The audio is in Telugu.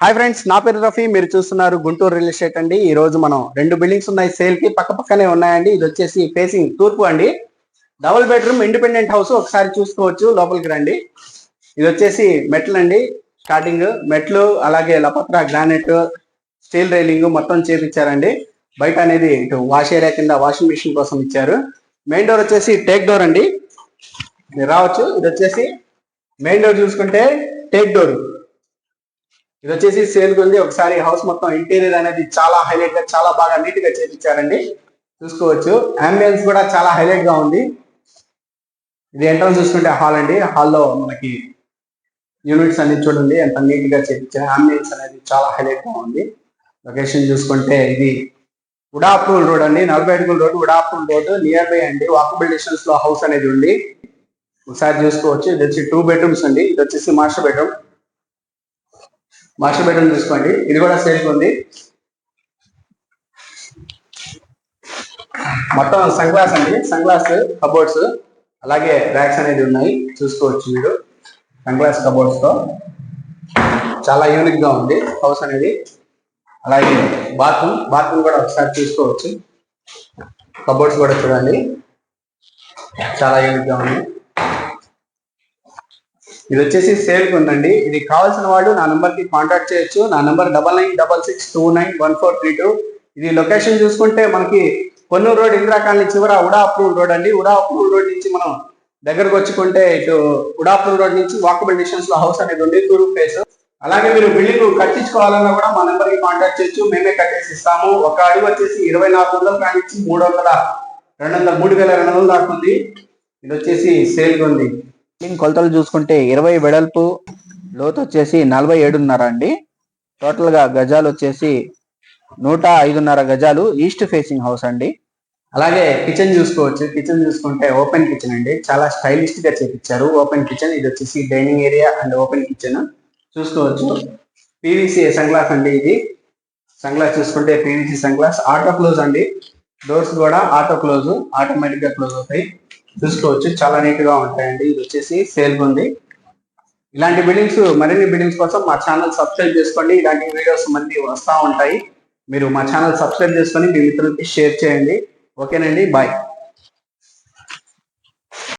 హాయ్ ఫ్రెండ్స్, నా పేరు రఫీ. మీరు చూస్తున్నారు గుంటూరు రియల్ ఎస్టేట్ అండి. ఈ రోజు మనం 2 బిల్డింగ్స్ ఉన్నాయి సేల్ కి, పక్క పక్కనే ఉన్నాయండి. ఇది వచ్చేసి ఫేసింగ్ తూర్పు అండి. Double bedroom independent house. ఒకసారి చూసుకోవచ్చు, లోపలికి రండి. ఇది వచ్చేసి మెట్లు అండి. స్టార్టింగ్ మెట్లు, అలాగే లపత్ర గ్రానైట్, స్టీల్ రైలింగ్ మొత్తం చేపించారండి. బయట అనేది ఇటు వాష్ ఏరియా కింద వాషింగ్ మిషన్ కోసం ఇచ్చారు. మెయిన్ డోర్ వచ్చేసి టేక్ డోర్ అండి. మీరు రావచ్చు. ఇది వచ్చేసి మెయిన్ డోర్. చూసుకుంటే టేక్ డోర్. ఇది వచ్చేసి సేల్ ఉంది. ఒకసారి హౌస్ మొత్తం ఇంటీరియర్ అనేది చాలా హైలైట్ గా, చాలా బాగా నీట్ గా చేపించారండి. చూసుకోవచ్చు. అంబియన్స్ కూడా చాలా హైలైట్ గా ఉంది. ఇది ఎంట్రన్స్ చూసుకుంటే హాల్ అండి. హాల్లో మనకి యూనిట్స్ అన్ని చూడండి ఎంత నీట్ గా చేపించారు. అంబియన్స్ అనేది చాలా హైలైట్ గా ఉంది. లొకేషన్ చూసుకుంటే ఇది ఉడాపూల్ రోడ్ అండి. 40 అడుగుల రోడ్, ఉడాపూల్ రోడ్ నియర్ బై అండి. వాకబుల్ డిస్టెన్స్ లో హౌస్ అనేది ఉంది. ఒకసారి చూసుకోవచ్చు. ఇది వచ్చి 2 బెడ్రూమ్స్ అండి. ఇది వచ్చేసి మాస్టర్ బెడ్రూమ్. మాస్టర్ బెడ్రూమ్ చూసుకోండి. ఇది కూడా సేఫ్ ఉంది. మొత్తం సన్ గ్లాస్ అండి. సన్ గ్లాస్ కబోర్డ్స్, అలాగే ర్యాక్స్ అనేది ఉన్నాయి. చూసుకోవచ్చు మీరు. సన్ గ్లాస్ కబోర్డ్స్ తో చాలా యూనిక్ గా ఉంది హౌస్ అనేది. అలాగే బాత్రూమ్ కూడా ఒకసారి చూసుకోవచ్చు. కబోర్డ్స్ కూడా చూడండి, చాలా యూనిక్ గా ఉంది. ఇది వచ్చేసి సేల్ కి ఉందండి. ఇది కావాల్సిన వాళ్ళు నా నెంబర్ కి కాంటాక్ట్ చేయొచ్చు. నా నెంబర్ 9966291432. ఇది లొకేషన్ చూసుకుంటే మనకి పొన్నూరు రోడ్, ఇందిరా కాలనీ చివర ఉడాపూల్ రోడ్ అండి. ఉడాపూల్ రోడ్ నుంచి మనం దగ్గరకు వచ్చుకుంటే ఇటు ఉడాపూల్ రోడ్ నుంచి వాకబుల్ డిస్టెన్స్ లో హౌస్ అనేది ఉంది, తూర్పు ఫేస్. అలాగే మీరు బిల్డింగ్ కట్టించుకోవాలన్నా కూడా మా నెంబర్ కి కాంటాక్ట్ చేయొచ్చు. మేమే కట్టేసి ఇస్తాము. ఒక అడుగు వచ్చేసి 2400 కానించి 3200 దాకా ఉంది. ఇది వచ్చేసి సేల్ కి ఉంది. కొలతలు చూసుకుంటే 20 వెడల్పు, లోతు వచ్చేసి 47.5 అండి. టోటల్ గా గజాలు వచ్చేసి 105.5 గజాలు. ఈస్ట్ ఫేసింగ్ హౌస్ అండి. అలాగే కిచెన్ చూసుకోవచ్చు. కిచెన్ చూసుకుంటే ఓపెన్ కిచెన్ అండి. చాలా స్టైలిష్ గా చేపించారు ఓపెన్ కిచెన్. ఇది వచ్చేసి dining area and open kitchen చూసుకోవచ్చు. పీవీసీ సన్ గ్లాస్ అండి. ఇది సన్ గ్లాస్ చూసుకుంటే PVC sun glass. Auto close అండి. డోర్స్ కూడా ఆటో క్లోజ్, ఆటోమేటిక్ గా క్లోజ్ అవుతాయి. చూసుకోవచ్చు, చాలా నీట్ గా ఉంటాయండి. ఇది వచ్చేసి సేల్ ఉంది. ఇలాంటి బిల్డింగ్స్, మరిన్ని బిల్డింగ్స్ కోసం మా ఛానల్ సబ్స్క్రైబ్ చేసుకోండి. ఇలాంటి వీడియోస్ మళ్ళీ వస్తూ ఉంటాయి. మీరు మా ఛానల్ సబ్స్క్రైబ్ చేసుకొని మీ మిత్రులకి షేర్ చేయండి. ఓకేనండి, బాయ్.